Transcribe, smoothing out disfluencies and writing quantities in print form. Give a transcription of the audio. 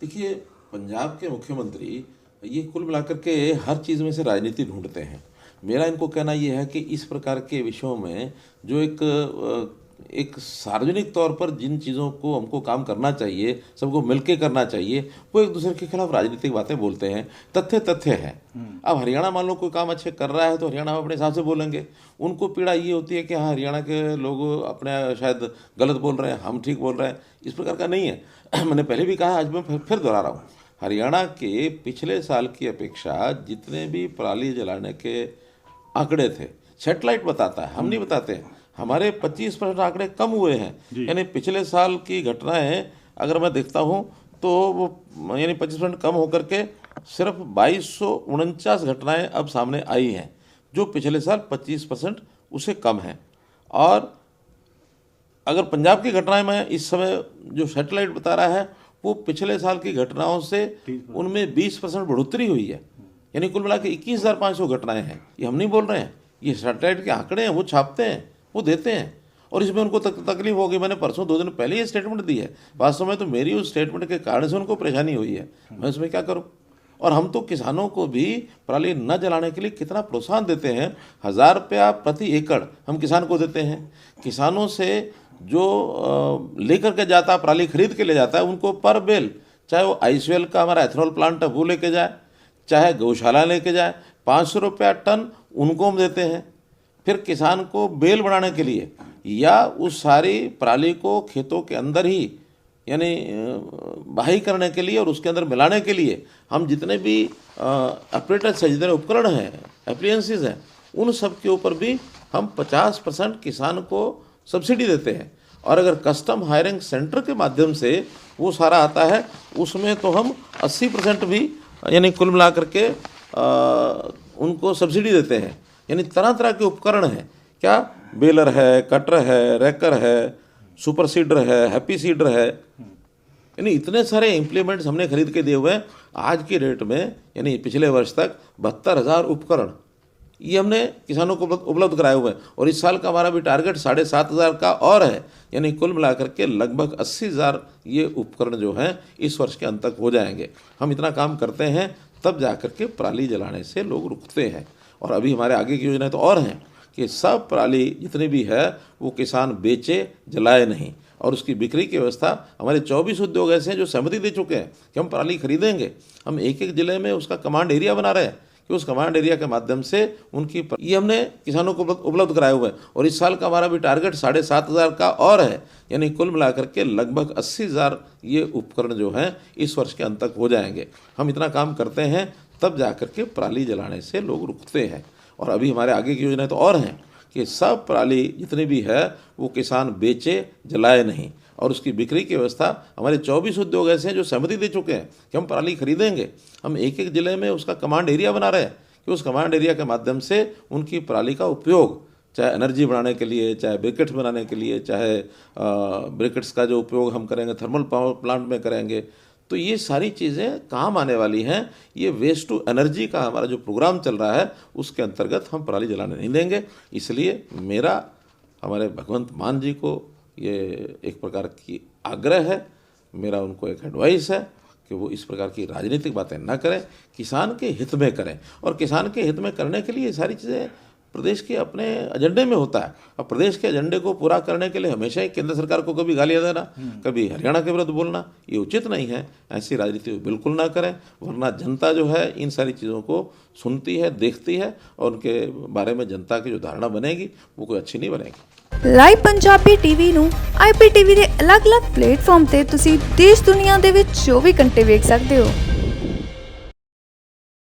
देखिए, पंजाब के मुख्यमंत्री ये कुल मिलाकर के हर चीज़ में से राजनीति ढूंढते हैं। मेरा इनको कहना ये है कि इस प्रकार के विषयों में जो एक सार्वजनिक तौर पर जिन चीज़ों को हमको काम करना चाहिए, सबको मिलके करना चाहिए, वो एक दूसरे के खिलाफ राजनीतिक बातें बोलते हैं। तथ्य तथ्य है। अब हरियाणा मान लो कोई काम अच्छे कर रहा है तो हरियाणा में अपने हिसाब से बोलेंगे। उनको पीड़ा ये होती है कि हाँ, हरियाणा के लोग अपने शायद गलत बोल रहे हैं, हम ठीक बोल रहे हैं। इस प्रकार का नहीं है। मैंने पहले भी कहा, आज मैं फिर दोहरा रहा हूँ। हरियाणा के पिछले साल की अपेक्षा जितने भी पराली जलाने के आंकड़े थे, सैटेलाइट बताता है, हम नहीं बताते हैं, हमारे 25% आंकड़े कम हुए हैं। यानी पिछले साल की घटनाएं अगर मैं देखता हूं तो वो यानी 25% कम होकर के सिर्फ 2249 घटनाएं अब सामने आई हैं, जो पिछले साल 25% उससे कम है। और अगर पंजाब की घटनाएं में इस समय जो सैटेलाइट बता रहा है, वो पिछले साल की घटनाओं से उनमें 20% बढ़ोतरी हुई है। यानी कुल मिला के 21,500 घटनाएं हैं। ये हम नहीं बोल रहे हैं, ये सैटेलाइट के आंकड़े हैं, वो छापते हैं, वो देते हैं। और इसमें उनको तकलीफ होगी। मैंने परसों 2 दिन पहले ये स्टेटमेंट दी है। वास्तव में तो मेरी उस स्टेटमेंट के कारण से उनको परेशानी हुई है। मैं उसमें क्या करूं? और हम तो किसानों को भी पराली न जलाने के लिए कितना प्रोत्साहन देते हैं। 1,000 रुपया प्रति एकड़ हम किसान को देते हैं। किसानों से जो लेकर के जाता है, पराली खरीद के ले जाता है, उनको पर बेल, चाहे वो आईसीएल का हमारा एथेनॉल प्लांट है वो लेके जाए, चाहे गौशाला लेके जाए, 500 रुपया टन उनको हम देते हैं। फिर किसान को बेल बनाने के लिए या उस सारी पराली को खेतों के अंदर ही यानी बहाई करने के लिए और उसके अंदर मिलाने के लिए हम जितने भी ऑपरेटर्स हैं, जितने उपकरण हैं, एप्लियंसेस हैं, उन सब के ऊपर भी हम 50% किसान को सब्सिडी देते हैं। और अगर कस्टम हायरिंग सेंटर के माध्यम से वो सारा आता है, उसमें तो हम 80% भी यानी कुल मिला करके उनको सब्सिडी देते हैं। यानी तरह तरह के उपकरण हैं, क्या बेलर है, कटर है, रैकर है, सुपर सीडर है, हैप्पी सीडर है, यानी इतने सारे इम्प्लीमेंट्स हमने खरीद के दिए हुए हैं। आज की रेट में यानी पिछले वर्ष तक 72,000 उपकरण ये हमने किसानों को उपलब्ध कराए हुए हैं। और इस साल का हमारा भी टारगेट 7,500 का और है। यानी कुल मिलाकर के लगभग 80,000 ये उपकरण जो हैं इस वर्ष के अंत तक हो जाएंगे। हम इतना काम करते हैं तब जाकर के पराली जलाने से लोग रुकते हैं। और अभी हमारे आगे की योजनाएं तो और हैं कि सब पराली जितनी भी है वो किसान बेचे, जलाए नहीं। और उसकी बिक्री की व्यवस्था, हमारे 24 उद्योग ऐसे हैं जो सहमति दे चुके हैं कि हम पराली खरीदेंगे। हम एक एक जिले में उसका कमांड एरिया बना रहे हैं कि उस कमांड एरिया के माध्यम से उनकी ये हमने किसानों को उपलब्ध कराए हुए हैं। और इस साल का हमारा भी टारगेट 7,500 का और है। यानी कुल मिलाकर के लगभग 80,000 ये उपकरण जो हैं इस वर्ष के अंत तक हो जाएंगे। हम इतना काम करते हैं तब जाकर के पराली जलाने से लोग रुकते हैं। और अभी हमारे आगे की योजनाएं तो और हैं कि सब पराली जितनी भी है वो किसान बेचे, जलाए नहीं। और उसकी बिक्री की व्यवस्था, हमारे 24 उद्योग ऐसे हैं जो सहमति दे चुके हैं कि हम पराली खरीदेंगे। हम एक एक जिले में उसका कमांड एरिया बना रहे हैं कि उस कमांड एरिया के माध्यम से उनकी पराली का उपयोग, चाहे एनर्जी बनाने के लिए, चाहे ब्रिकेट्स बनाने के लिए, चाहे ब्रिकेट्स का जो उपयोग हम करेंगे थर्मल पावर प्लांट में करेंगे, तो ये सारी चीज़ें काम आने वाली हैं। ये वेस्ट टू एनर्जी का हमारा जो प्रोग्राम चल रहा है उसके अंतर्गत हम पराली जलाने नहीं देंगे। इसलिए मेरा हमारे भगवंत मान जी को ये एक प्रकार की आग्रह है, मेरा उनको एक एडवाइस है कि वो इस प्रकार की राजनीतिक बातें ना करें, किसान के हित में करें। और किसान के हित में करने के लिए ये सारी चीज़ें प्रदेश के अपने एजेंडे में होता है। और प्रदेश के एजेंडे को पूरा करने के लिए हमेशा ही केंद्र सरकार को कभी गालियाँ देना, कभी हरियाणा के विरुद्ध बोलना, ये उचित नहीं है। ऐसी राजनीति बिल्कुल ना करें, वरना जनता जो है इन सारी चीज़ों को सुनती है, देखती है, और उनके बारे में जनता की जो धारणा बनेगी वो कोई अच्छी नहीं बनेगी। ਲਾਈਵ ਪੰਜਾਬੀ ਟੀਵੀ ਨੂੰ IPTV ਦੇ ਅਲੱਗ-ਅਲੱਗ ਪਲੇਟਫਾਰਮ ਤੇ ਤੁਸੀਂ ਦੇਸ਼ ਦੁਨੀਆ ਦੇ ਵਿੱਚ 24 ਘੰਟੇ ਵੇਖ ਸਕਦੇ ਹੋ।